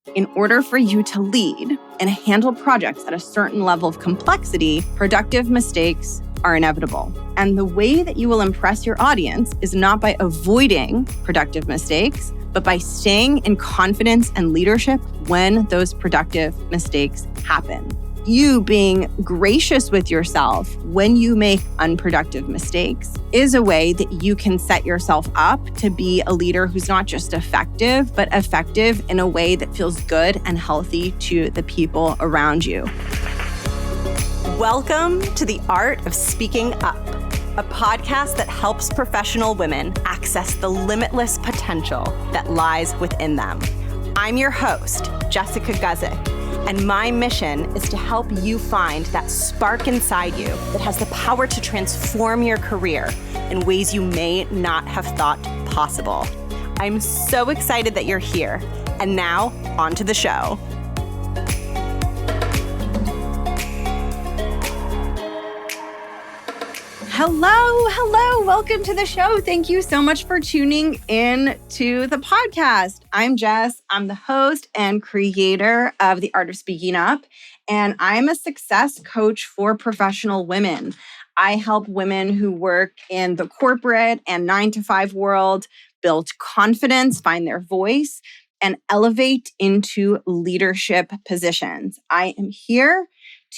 In order for you to lead and handle projects at a certain level of complexity, productive mistakes are inevitable. And the way that you will impress your audience is not by avoiding productive mistakes, but by staying in confidence and leadership when those productive mistakes happen. You being gracious with yourself when you make unproductive mistakes is a way that you can set yourself up to be a leader who's not just effective, but effective in a way that feels good and healthy to the people around you. Welcome to The Art of Speaking Up, a podcast that helps professional women access the limitless potential that lies within them. I'm your host, Jessica Guzik. And my mission is to help you find that spark inside you that has the power to transform your career in ways you may not have thought possible. I'm so excited that you're here. And now, on to the show. Hello, welcome to the show. Thank you so much for tuning in to the podcast. I'm Jess. I'm the host and creator of The Art of Speaking Up, and I'm a success coach for professional women. I help women who work in the corporate and 9-to-5 world build confidence, find their voice, and elevate into leadership positions. I am here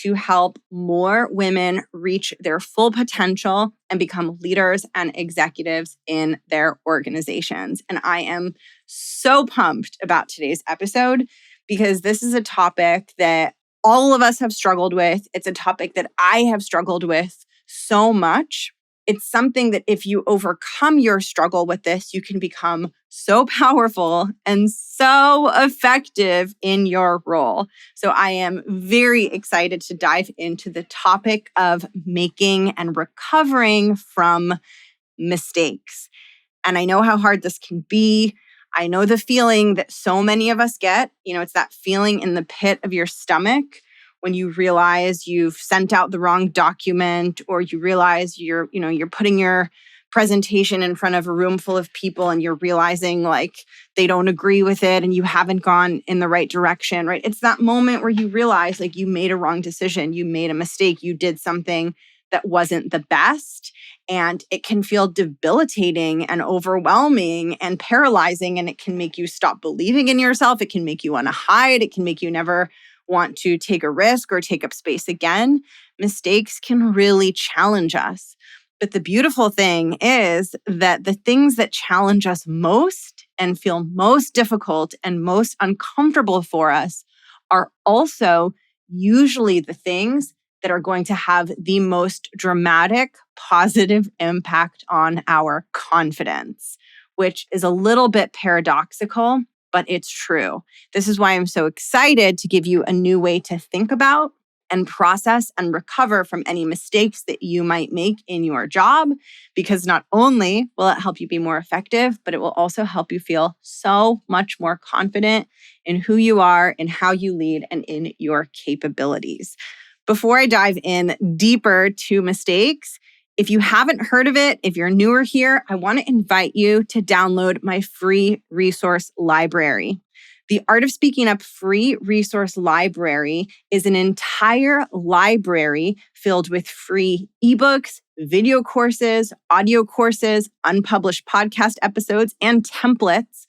to help more women reach their full potential and become leaders and executives in their organizations. And I am so pumped about today's episode because this is a topic that all of us have struggled with. It's a topic that I have struggled with so much. It's something that if you overcome your struggle with this, you can become so powerful and so effective in your role. So I am very excited to dive into the topic of making and recovering from mistakes. And I know how hard this can be. I know the feeling that so many of us get. It's that feeling in the pit of your stomach when you realize you've sent out the wrong document, or you realize you're putting your presentation in front of a room full of people and you're realizing like they don't agree with it and you haven't gone in the right direction, right? It's that moment where you realize like you made a wrong decision, you made a mistake, you did something that wasn't the best, and it can feel debilitating and overwhelming and paralyzing, and it can make you stop believing in yourself. It can make you want to hide. It can make you never want to take a risk or take up space again. Mistakes can really challenge us. But the beautiful thing is that the things that challenge us most and feel most difficult and most uncomfortable for us are also usually the things that are going to have the most dramatic positive impact on our confidence, which is a little bit paradoxical, but it's true. This is why I'm so excited to give you a new way to think about and process and recover from any mistakes that you might make in your job, because not only will it help you be more effective, but it will also help you feel so much more confident in who you are, in how you lead, and in your capabilities. Before I dive in deeper to mistakes, if you haven't heard of it, if you're newer here, I want to invite you to download my free resource library. The Art of Speaking Up free resource library is an entire library filled with free ebooks, video courses, audio courses, unpublished podcast episodes, and templates,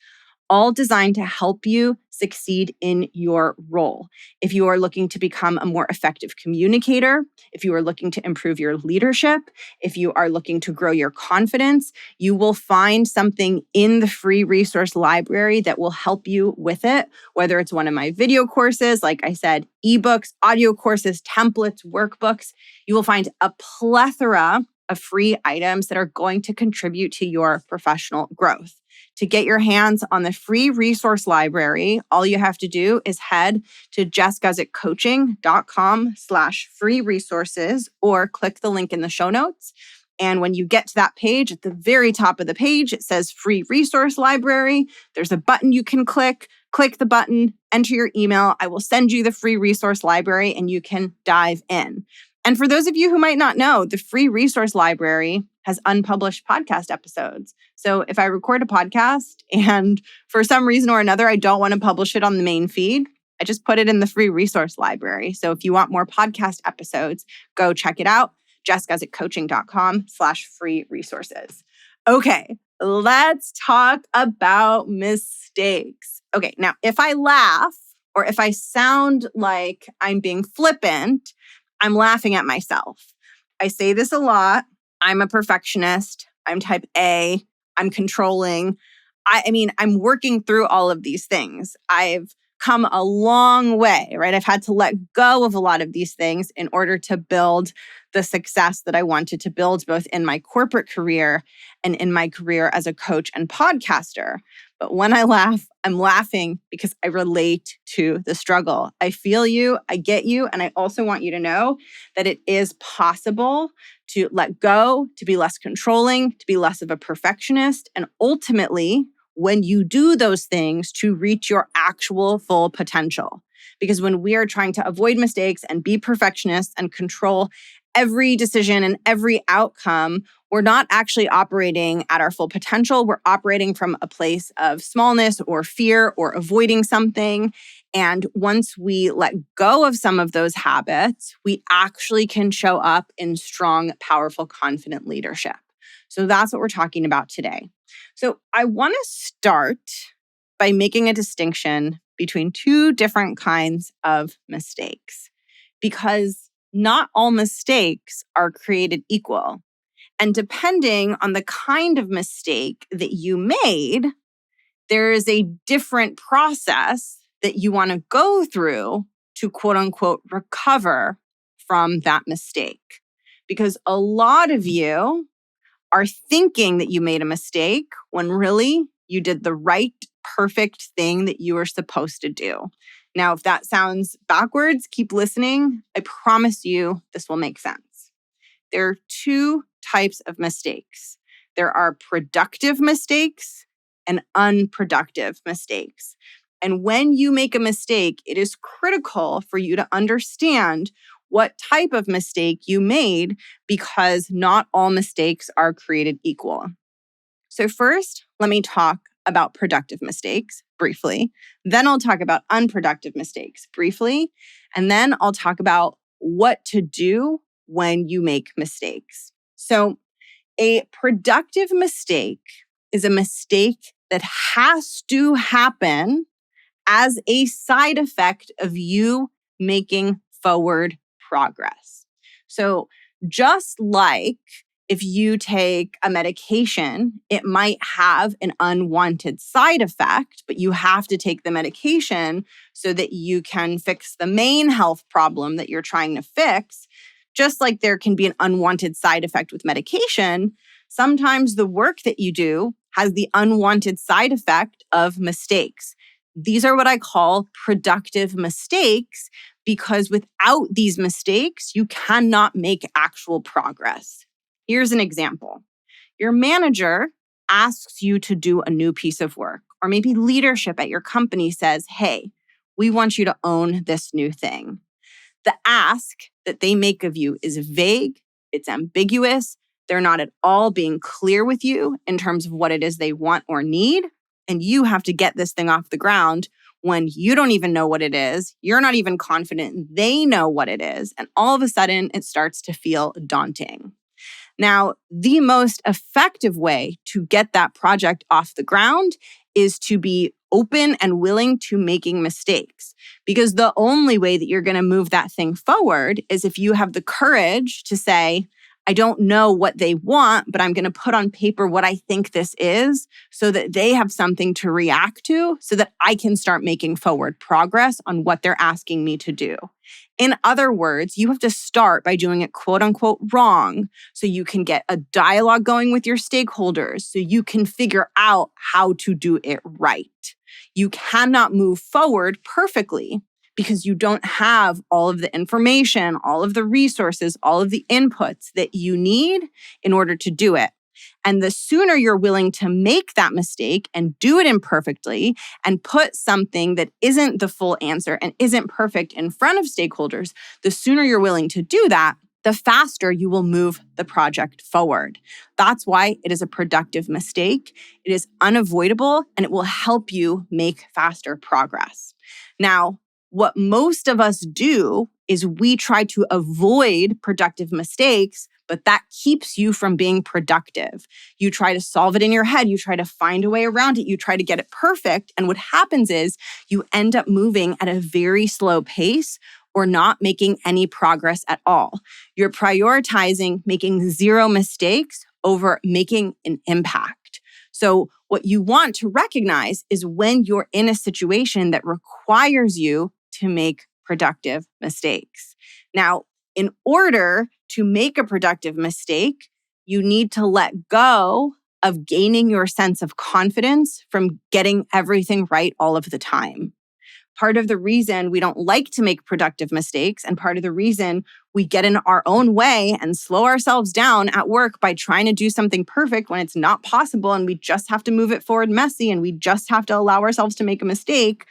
all designed to help you succeed in your role. If you are looking to become a more effective communicator, if you are looking to improve your leadership, if you are looking to grow your confidence, you will find something in the free resource library that will help you with it, whether it's one of my video courses, like I said, ebooks, audio courses, templates, workbooks. You will find a plethora of free items that are going to contribute to your professional growth. To get your hands on the free resource library, all you have to do is head to jessguzikcoaching.com/free resources or click the link in the show notes. And when you get to that page, at the very top of the page, it says free resource library. There's a button you can click the button, enter your email. I will send you the free resource library and you can dive in. And for those of you who might not know, the free resource library has unpublished podcast episodes. So if I record a podcast and for some reason or another, I don't want to publish it on the main feed, I just put it in the free resource library. So if you want more podcast episodes, go check it out. jessguzikcoaching.com/free resources. Okay, let's talk about mistakes. Okay, now if I laugh or if I sound like I'm being flippant, I'm laughing at myself. I say this a lot. I'm a perfectionist. I'm type A. I'm controlling. I mean, I'm working through all of these things. I've come a long way, right? I've had to let go of a lot of these things in order to build the success that I wanted to build, both in my corporate career and in my career as a coach and podcaster. But when I laugh, I'm laughing because I relate to the struggle. I feel you, I get you, and I also want you to know that it is possible to let go, to be less controlling, to be less of a perfectionist, and ultimately, when you do those things, to reach your actual full potential. Because when we are trying to avoid mistakes and be perfectionists and control every decision and every outcome, we're not actually operating at our full potential. We're operating from a place of smallness or fear or avoiding something. And once we let go of some of those habits, we actually can show up in strong, powerful, confident leadership. So that's what we're talking about today. So I want to start by making a distinction between two different kinds of mistakes, because not all mistakes are created equal. And depending on the kind of mistake that you made, there is a different process that you want to go through to quote unquote recover from that mistake. Because a lot of you are thinking that you made a mistake when really you did the right, perfect thing that you were supposed to do. Now, if that sounds backwards, keep listening. I promise you this will make sense. There are two types of mistakes. There are productive mistakes and unproductive mistakes. And when you make a mistake, it is critical for you to understand what type of mistake you made, because not all mistakes are created equal. So first, let me talk about productive mistakes briefly. Then I'll talk about unproductive mistakes briefly. And then I'll talk about what to do when you make mistakes. So a productive mistake is a mistake that has to happen as a side effect of you making forward progress. So just like if you take a medication, it might have an unwanted side effect, but you have to take the medication so that you can fix the main health problem that you're trying to fix. Just like there can be an unwanted side effect with medication, sometimes the work that you do has the unwanted side effect of mistakes. These are what I call productive mistakes, because without these mistakes, you cannot make actual progress. Here's an example. Your manager asks you to do a new piece of work, or maybe leadership at your company says, hey, we want you to own this new thing. The ask that they make of you is vague, it's ambiguous, they're not at all being clear with you in terms of what it is they want or need, and you have to get this thing off the ground when you don't even know what it is, you're not even confident they know what it is, and all of a sudden it starts to feel daunting. Now, the most effective way to get that project off the ground is to be open and willing to making mistakes. Because the only way that you're going to move that thing forward is if you have the courage to say, I don't know what they want, but I'm going to put on paper what I think this is so that they have something to react to so that I can start making forward progress on what they're asking me to do. In other words, you have to start by doing it quote unquote wrong so you can get a dialogue going with your stakeholders so you can figure out how to do it right. You cannot move forward perfectly because you don't have all of the information, all of the resources, all of the inputs that you need in order to do it. And the sooner you're willing to make that mistake and do it imperfectly and put something that isn't the full answer and isn't perfect in front of stakeholders, the sooner you're willing to do that, the faster you will move the project forward. That's why it is a productive mistake. It is unavoidable and it will help you make faster progress. Now, what most of us do is we try to avoid productive mistakes, but that keeps you from being productive. You try to solve it in your head. You try to find a way around it. You try to get it perfect. And what happens is you end up moving at a very slow pace or not making any progress at all. You're prioritizing making zero mistakes over making an impact. So what you want to recognize is when you're in a situation that requires you to make productive mistakes. Now, in order to make a productive mistake, you need to let go of gaining your sense of confidence from getting everything right all of the time. Part of the reason we don't like to make productive mistakes and part of the reason we get in our own way and slow ourselves down at work by trying to do something perfect when it's not possible and we just have to move it forward messy and we just have to allow ourselves to make a mistake.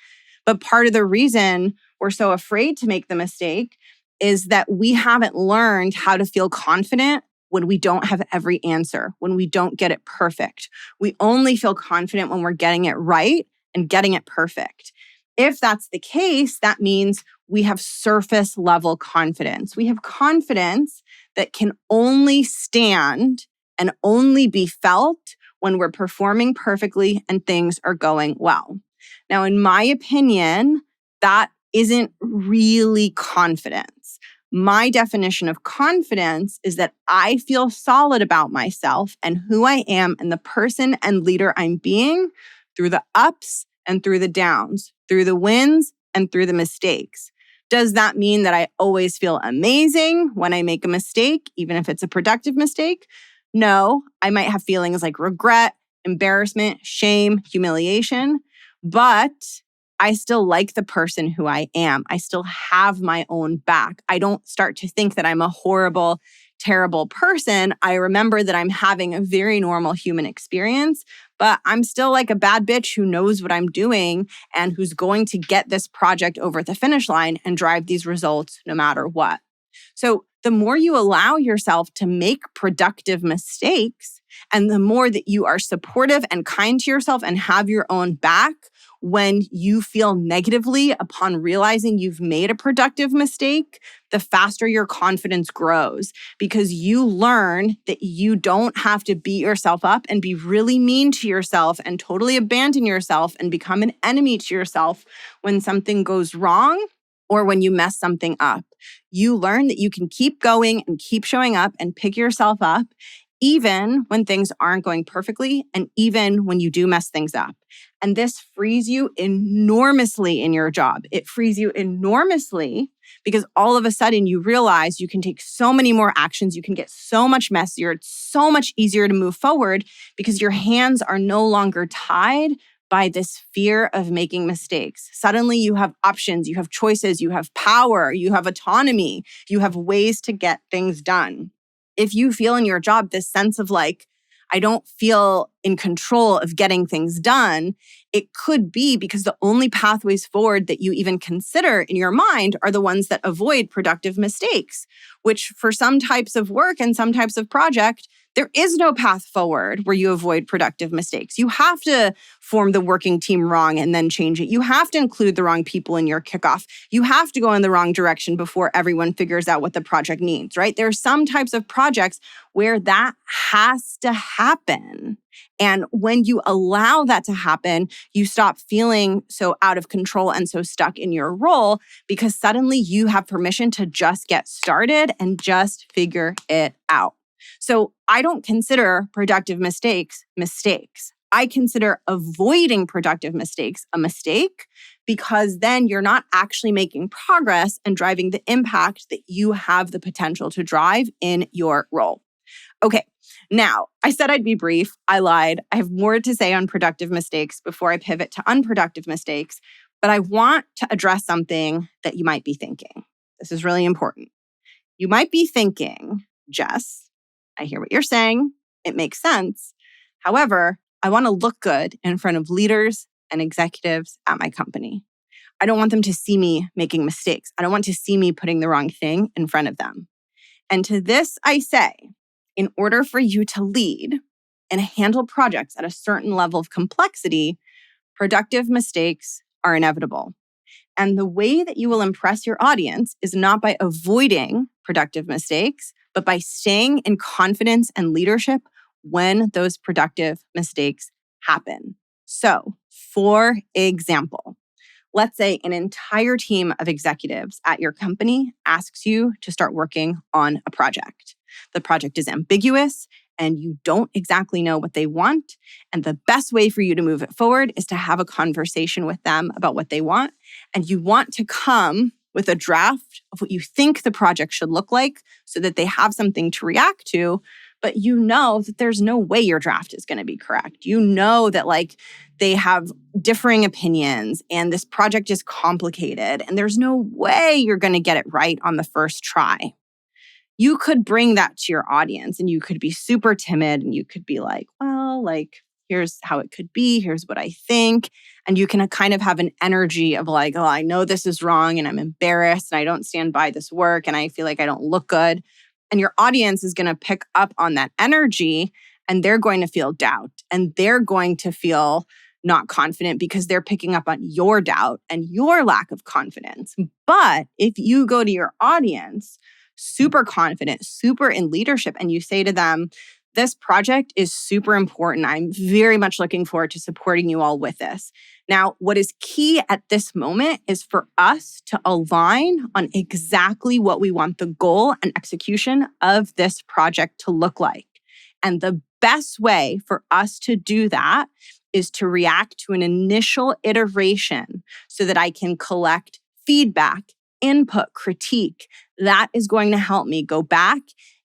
But part of the reason we're so afraid to make the mistake is that we haven't learned how to feel confident when we don't have every answer, when we don't get it perfect. We only feel confident when we're getting it right and getting it perfect. If that's the case, that means we have surface level confidence. We have confidence that can only stand and only be felt when we're performing perfectly and things are going well. Now, in my opinion, that isn't really confidence. My definition of confidence is that I feel solid about myself and who I am and the person and leader I'm being through the ups and through the downs, through the wins and through the mistakes. Does that mean that I always feel amazing when I make a mistake, even if it's a productive mistake? No, I might have feelings like regret, embarrassment, shame, humiliation, but I still like the person who I am. I still have my own back. I don't start to think that I'm a horrible, terrible person. I remember that I'm having a very normal human experience, but I'm still like a bad bitch who knows what I'm doing and who's going to get this project over the finish line and drive these results no matter what. So the more you allow yourself to make productive mistakes and the more that you are supportive and kind to yourself and have your own back when you feel negatively upon realizing you've made a productive mistake, the faster your confidence grows because you learn that you don't have to beat yourself up and be really mean to yourself and totally abandon yourself and become an enemy to yourself when something goes wrong or when you mess something up. You learn that you can keep going and keep showing up and pick yourself up even when things aren't going perfectly and even when you do mess things up. And this frees you enormously in your job. It frees you enormously because all of a sudden you realize you can take so many more actions. You can get so much messier. It's so much easier to move forward because your hands are no longer tied by this fear of making mistakes. Suddenly you have options, you have choices, you have power, you have autonomy, you have ways to get things done. If you feel in your job this sense of like, I don't feel in control of getting things done, it could be because the only pathways forward that you even consider in your mind are the ones that avoid productive mistakes, which for some types of work and some types of project, there is no path forward where you avoid productive mistakes. You have to form the working team wrong and then change it. You have to include the wrong people in your kickoff. You have to go in the wrong direction before everyone figures out what the project needs, right? There are some types of projects where that has to happen. And when you allow that to happen, you stop feeling so out of control and so stuck in your role because suddenly you have permission to just get started and just figure it out. So I don't consider productive mistakes mistakes. I consider avoiding productive mistakes a mistake because then you're not actually making progress and driving the impact that you have the potential to drive in your role. Okay, now I said I'd be brief. I lied. I have more to say on productive mistakes before I pivot to unproductive mistakes, but I want to address something that you might be thinking. This is really important. You might be thinking, Jess, I hear what you're saying. It makes sense. However, I want to look good in front of leaders and executives at my company. I don't want them to see me making mistakes. I don't want to see me putting the wrong thing in front of them. And to this I say, in order for you to lead and handle projects at a certain level of complexity, productive mistakes are inevitable. And the way that you will impress your audience is not by avoiding productive mistakes, but by staying in confidence and leadership when those productive mistakes happen. So, for example, let's say an entire team of executives at your company asks you to start working on a project. The project is ambiguous and you don't exactly know what they want. And the best way for you to move it forward is to have a conversation with them about what they want. And you want to come with a draft of what you think the project should look like so that they have something to react to. But you know that there's no way your draft is going to be correct. You know that they have differing opinions and this project is complicated and there's no way you're going to get it right on the first try. You could bring that to your audience and you could be super timid and you could be like, well, here's how it could be. Here's what I think. And you can kind of have an energy of like, oh, I know this is wrong and I'm embarrassed and I don't stand by this work and I feel like I don't look good. And your audience is going to pick up on that energy and they're going to feel doubt and they're going to feel not confident because they're picking up on your doubt and your lack of confidence. But if you go to your audience super confident, super in leadership, and you say to them, this project is super important. I'm very much looking forward to supporting you all with this. Now, what is key at this moment is for us to align on exactly what we want the goal and execution of this project to look like. And the best way for us to do that is to react to an initial iteration so that I can collect feedback, input, critique. That is going to help me go back,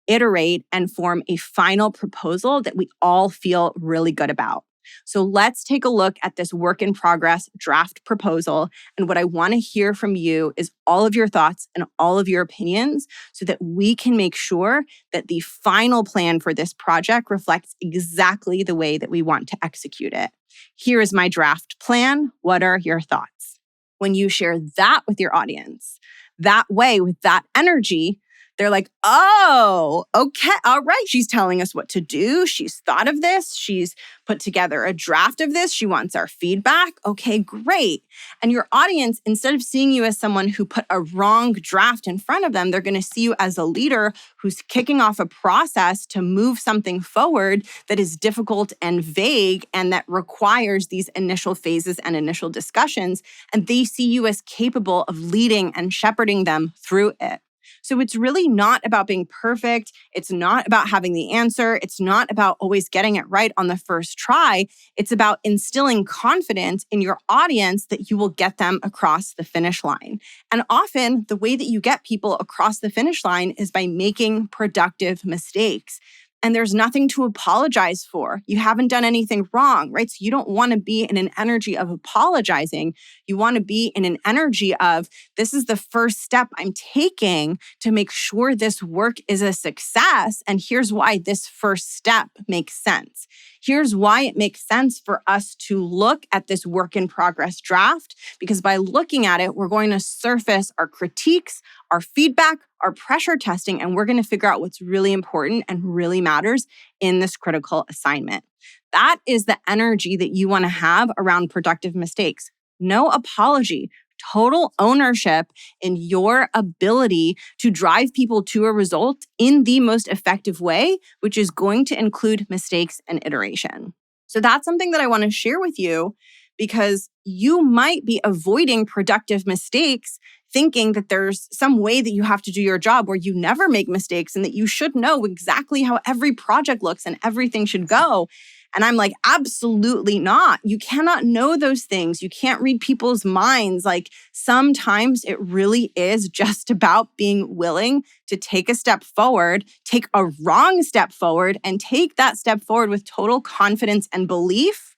iterate, and form a final proposal that we all feel really good about. So let's take a look at this work in progress draft proposal. And what I want to hear from you is all of your thoughts and all of your opinions so that we can make sure that the final plan for this project reflects exactly the way that we want to execute it. Here is my draft plan. What are your thoughts? When you share that with your audience, that way, with that energy, they're like, oh, okay, all right. She's telling us what to do. She's thought of this. She's put together a draft of this. She wants our feedback. Okay, great. And your audience, instead of seeing you as someone who put a wrong draft in front of them, they're going to see you as a leader who's kicking off a process to move something forward that is difficult and vague and that requires these initial phases and initial discussions. And they see you as capable of leading and shepherding them through it. So it's really not about being perfect. It's not about having the answer. It's not about always getting it right on the first try. It's about instilling confidence in your audience that you will get them across the finish line. And often the way that you get people across the finish line is by making productive mistakes. And there's nothing to apologize for. You haven't done anything wrong, right? So you don't want to be in an energy of apologizing. You want to be in an energy of, this is the first step I'm taking to make sure this work is a success. And here's why this first step makes sense. Here's why it makes sense for us to look at this work in progress draft, because by looking at it, we're going to surface our critiques, our feedback, our pressure testing, and we're going to figure out what's really important and really matters in this critical assignment. That is the energy that you want to have around productive mistakes. No apology. Total ownership in your ability to drive people to a result in the most effective way, which is going to include mistakes and iteration. So that's something that I want to share with you because you might be avoiding productive mistakes thinking that there's some way that you have to do your job where you never make mistakes and that you should know exactly how every project looks and everything should go. And I'm like, absolutely not. You cannot know those things. You can't read people's minds. Sometimes it really is just about being willing to take a step forward, take a wrong step forward, and take that step forward with total confidence and belief.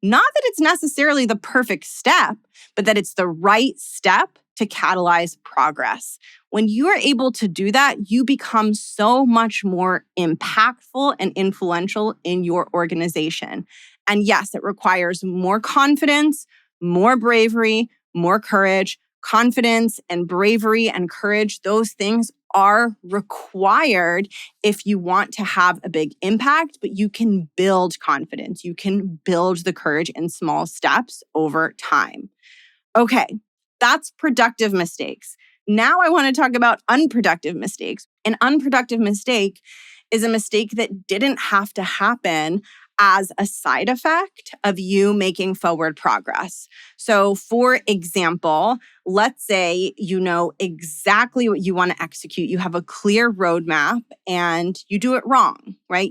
Not that it's necessarily the perfect step, but that it's the right step to catalyze progress. When you are able to do that, you become so much more impactful and influential in your organization. And yes, it requires more confidence, more bravery, more courage. Confidence and bravery and courage, those things are required if you want to have a big impact, but you can build confidence. You can build the courage in small steps over time. Okay, that's productive mistakes. Now I want to talk about unproductive mistakes. An unproductive mistake is a mistake that didn't have to happen as a side effect of you making forward progress. So, for example, let's say you know exactly what you want to execute. You have a clear roadmap and you do it wrong, right?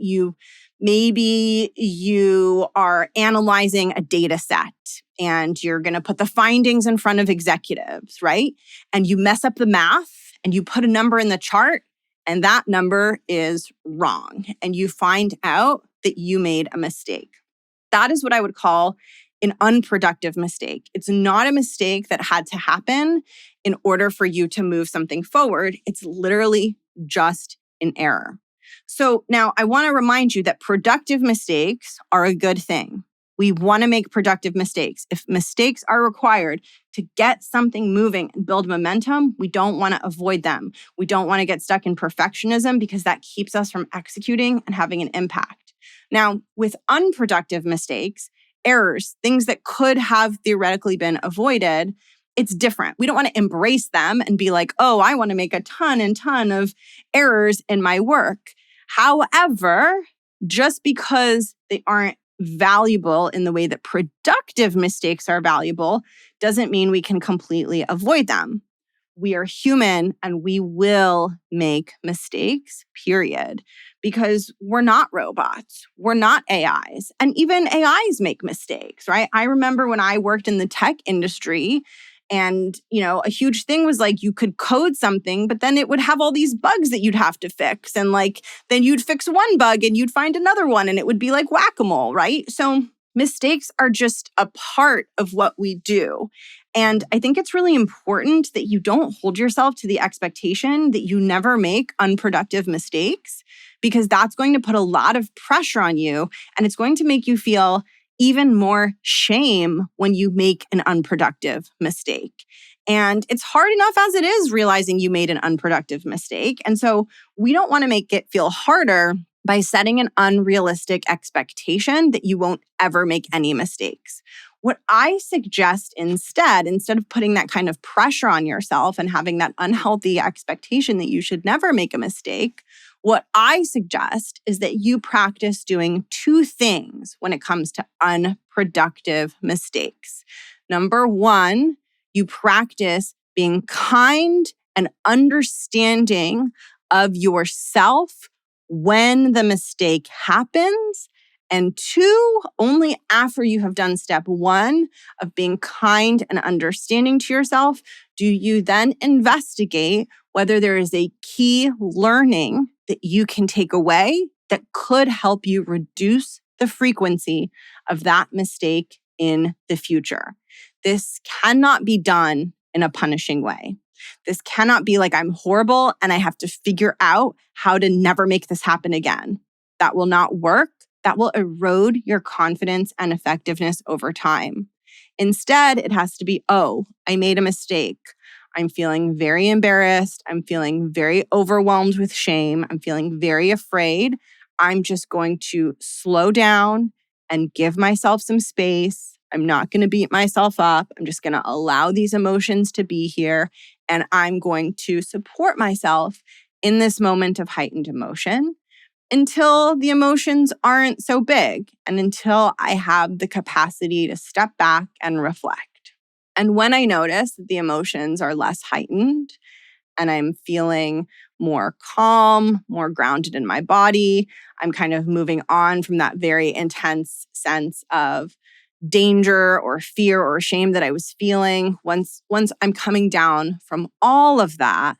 Maybe you are analyzing a data set and you're going to put the findings in front of executives, right? And you mess up the math and you put a number in the chart and that number is wrong. And you find out that you made a mistake. That is what I would call an unproductive mistake. It's not a mistake that had to happen in order for you to move something forward. It's literally just an error. So now I want to remind you that productive mistakes are a good thing. We want to make productive mistakes. If mistakes are required to get something moving and build momentum, we don't want to avoid them. We don't want to get stuck in perfectionism because that keeps us from executing and having an impact. Now, with unproductive mistakes, errors, things that could have theoretically been avoided, it's different. We don't want to embrace them and be like, oh, I want to make a ton of errors in my work. However, just because they aren't valuable in the way that productive mistakes are valuable doesn't mean we can completely avoid them. We are human and we will make mistakes, period, because we're not robots. We're not AIs. And even AIs make mistakes, right? I remember when I worked in the tech industry and, a huge thing was like you could code something, but then it would have all these bugs that you'd have to fix. And then you'd fix one bug and you'd find another one and it would be like whack-a-mole, right? So mistakes are just a part of what we do. And I think it's really important that you don't hold yourself to the expectation that you never make unproductive mistakes, because that's going to put a lot of pressure on you and it's going to make you feel even more shame when you make an unproductive mistake. And it's hard enough as it is realizing you made an unproductive mistake. And so we don't want to make it feel harder by setting an unrealistic expectation that you won't ever make any mistakes. What I suggest instead of putting that kind of pressure on yourself and having that unhealthy expectation that you should never make a mistake, what I suggest is that you practice doing two things when it comes to unproductive mistakes. Number one, you practice being kind and understanding of yourself when the mistake happens. And two, only after you have done step one of being kind and understanding to yourself, do you then investigate whether there is a key learning that you can take away that could help you reduce the frequency of that mistake in the future. This cannot be done in a punishing way. This cannot be like I'm horrible and I have to figure out how to never make this happen again. That will not work. That will erode your confidence and effectiveness over time. Instead, it has to be, oh, I made a mistake. I'm feeling very embarrassed. I'm feeling very overwhelmed with shame. I'm feeling very afraid. I'm just going to slow down and give myself some space. I'm not going to beat myself up. I'm just going to allow these emotions to be here. And I'm going to support myself in this moment of heightened emotion until the emotions aren't so big and until I have the capacity to step back and reflect. And when I notice that the emotions are less heightened and I'm feeling more calm, more grounded in my body, I'm kind of moving on from that very intense sense of danger or fear or shame that I was feeling. Once I'm coming down from all of that,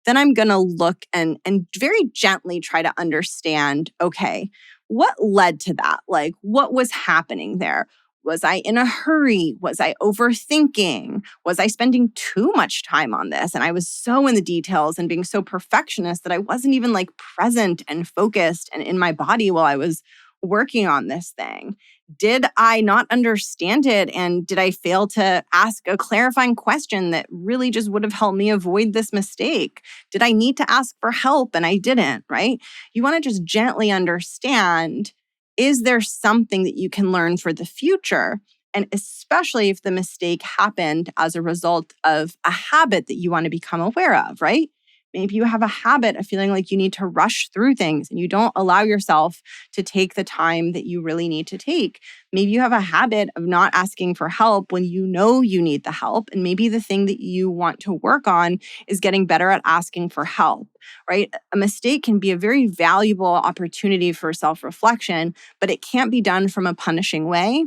then I'm going to look and very gently try to understand, okay, what led to that? Like, what was happening there? Was I in a hurry? Was I overthinking? Was I spending too much time on this? And I was so in the details and being so perfectionist that I wasn't even present and focused and in my body while I was working on this thing. Did I not understand it? And did I fail to ask a clarifying question that really just would have helped me avoid this mistake? Did I need to ask for help and I didn't, right? You want to just gently understand, is there something that you can learn for the future? And especially if the mistake happened as a result of a habit that you want to become aware of, right? Maybe you have a habit of feeling like you need to rush through things and you don't allow yourself to take the time that you really need to take. Maybe you have a habit of not asking for help when you know you need the help. And maybe the thing that you want to work on is getting better at asking for help, right? A mistake can be a very valuable opportunity for self-reflection, but it can't be done from a punishing way.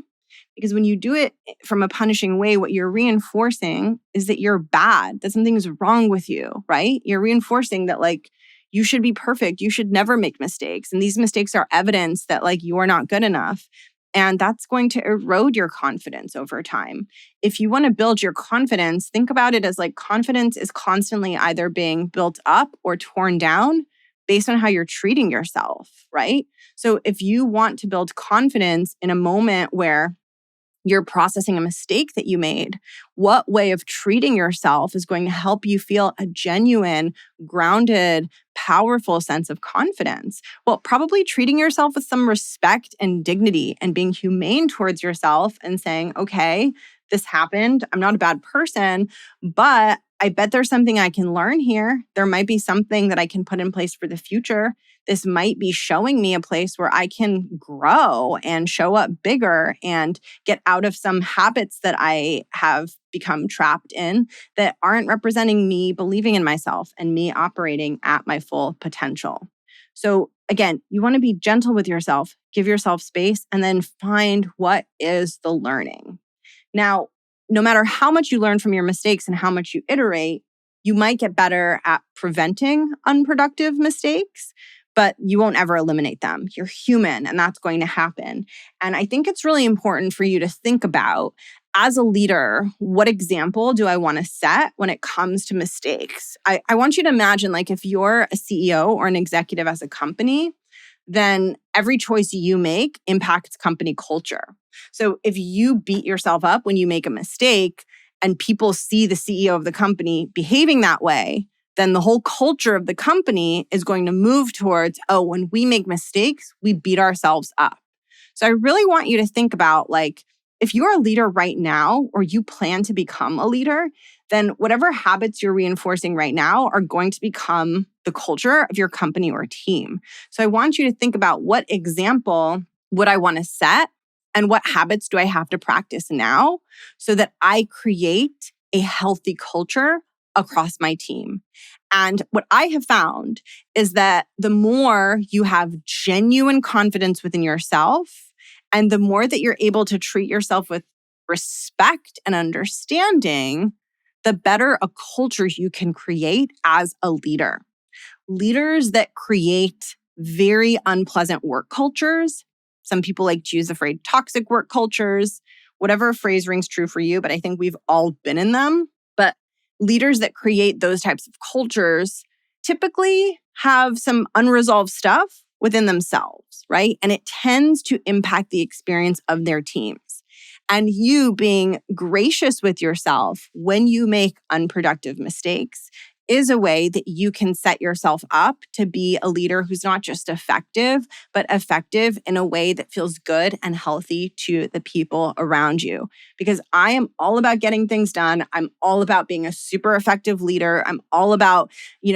Because when you do it from a punishing way, what you're reinforcing is that you're bad, that something's wrong with you, right? You're reinforcing that like you should be perfect. You should never make mistakes. And these mistakes are evidence that like you are not good enough. And that's going to erode your confidence over time. If you want to build your confidence, think about it as like confidence is constantly either being built up or torn down based on how you're treating yourself, right? So if you want to build confidence in a moment where you're processing a mistake that you made, what way of treating yourself is going to help you feel a genuine, grounded, powerful sense of confidence? Well, probably treating yourself with some respect and dignity and being humane towards yourself and saying, okay, this happened. I'm not a bad person, but I bet there's something I can learn here. There might be something that I can put in place for the future. This might be showing me a place where I can grow and show up bigger and get out of some habits that I have become trapped in that aren't representing me believing in myself and me operating at my full potential. So again, you want to be gentle with yourself, give yourself space, and then find what is the learning. Now, no matter how much you learn from your mistakes and how much you iterate, you might get better at preventing unproductive mistakes, but you won't ever eliminate them. You're human, and that's going to happen. And I think it's really important for you to think about, as a leader, what example do I want to set when it comes to mistakes? I want you to imagine, like, if you're a CEO or an executive as a company, then every choice you make impacts company culture. So if you beat yourself up when you make a mistake and people see the CEO of the company behaving that way, then the whole culture of the company is going to move towards, oh, when we make mistakes, we beat ourselves up. So I really want you to think about, like, if you're a leader right now or you plan to become a leader, then whatever habits you're reinforcing right now are going to become the culture of your company or team. So I want you to think about, what example would I want to set and what habits do I have to practice now so that I create a healthy culture across my team. And what I have found is that the more you have genuine confidence within yourself, and the more that you're able to treat yourself with respect and understanding, the better a culture you can create as a leader. Leaders that create very unpleasant work cultures, some people like to use the phrase toxic work cultures, whatever phrase rings true for you, but I think we've all been in them. But leaders that create those types of cultures typically have some unresolved stuff within themselves, right? And it tends to impact the experience of their teams. And you being gracious with yourself when you make unproductive mistakes is a way that you can set yourself up to be a leader who's not just effective, but effective in a way that feels good and healthy to the people around you. Because I am all about getting things done. I'm all about being a super effective leader. I'm all about,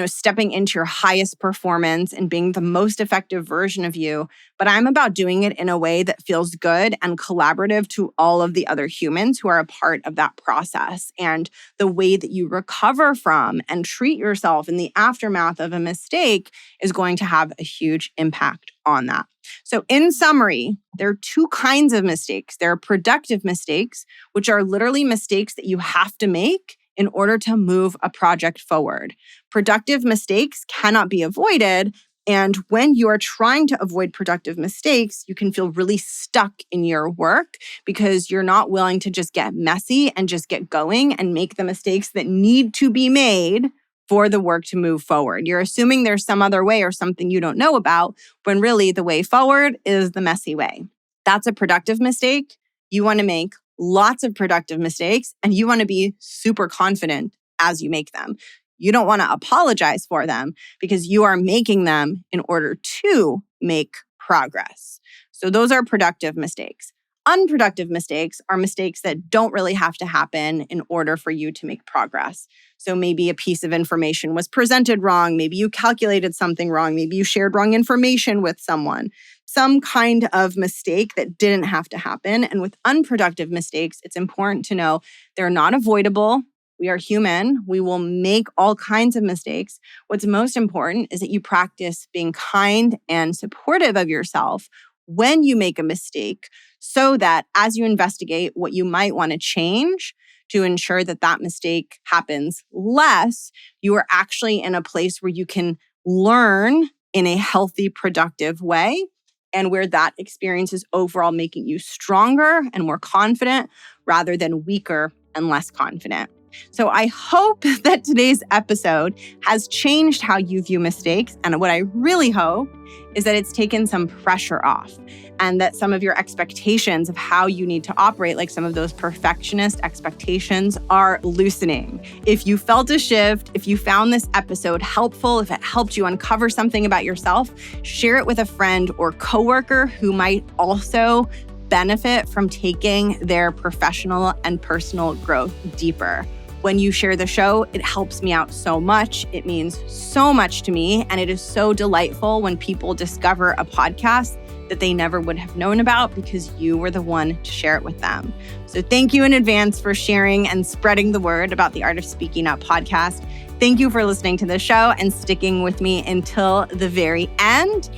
stepping into your highest performance and being the most effective version of you. But I'm about doing it in a way that feels good and collaborative to all of the other humans who are a part of that process. And the way that you recover from and treat yourself in the aftermath of a mistake is going to have a huge impact on that. So in summary, there are two kinds of mistakes. There are productive mistakes, which are literally mistakes that you have to make in order to move a project forward. Productive mistakes cannot be avoided. And when you are trying to avoid productive mistakes, you can feel really stuck in your work because you're not willing to just get messy and just get going and make the mistakes that need to be made for the work to move forward. You're assuming there's some other way or something you don't know about, when really the way forward is the messy way. That's a productive mistake. You want to make lots of productive mistakes, and you want to be super confident as you make them. You don't want to apologize for them because you are making them in order to make progress. So those are productive mistakes. Unproductive mistakes are mistakes that don't really have to happen in order for you to make progress. So maybe a piece of information was presented wrong. Maybe you calculated something wrong. Maybe you shared wrong information with someone. Some kind of mistake that didn't have to happen. And with unproductive mistakes, it's important to know they're not avoidable. We are human. We will make all kinds of mistakes. What's most important is that you practice being kind and supportive of yourself when you make a mistake, so that as you investigate what you might want to change to ensure that that mistake happens less, you are actually in a place where you can learn in a healthy, productive way, and where that experience is overall making you stronger and more confident rather than weaker and less confident. So I hope that today's episode has changed how you view mistakes. And what I really hope is that it's taken some pressure off and that some of your expectations of how you need to operate, like some of those perfectionist expectations, are loosening. If you felt a shift, if you found this episode helpful, if it helped you uncover something about yourself, share it with a friend or coworker who might also benefit from taking their professional and personal growth deeper. When you share the show, it helps me out so much. It means so much to me. And it is so delightful when people discover a podcast that they never would have known about because you were the one to share it with them. So thank you in advance for sharing and spreading the word about the Art of Speaking Up podcast. Thank you for listening to the show and sticking with me until the very end.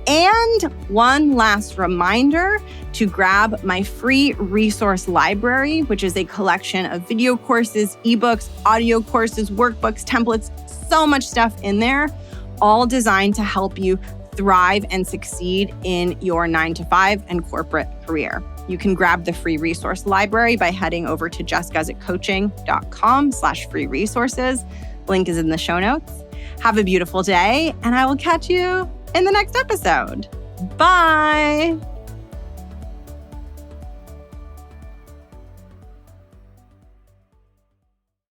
And one last reminder to grab my free resource library, which is a collection of video courses, ebooks, audio courses, workbooks, templates, so much stuff in there, all designed to help you thrive and succeed in your 9-to-5 and corporate career. You can grab the free resource library by heading over to jessguzikcoaching.com/free resources. Link is in the show notes. Have a beautiful day, and I will catch you in the next episode. Bye.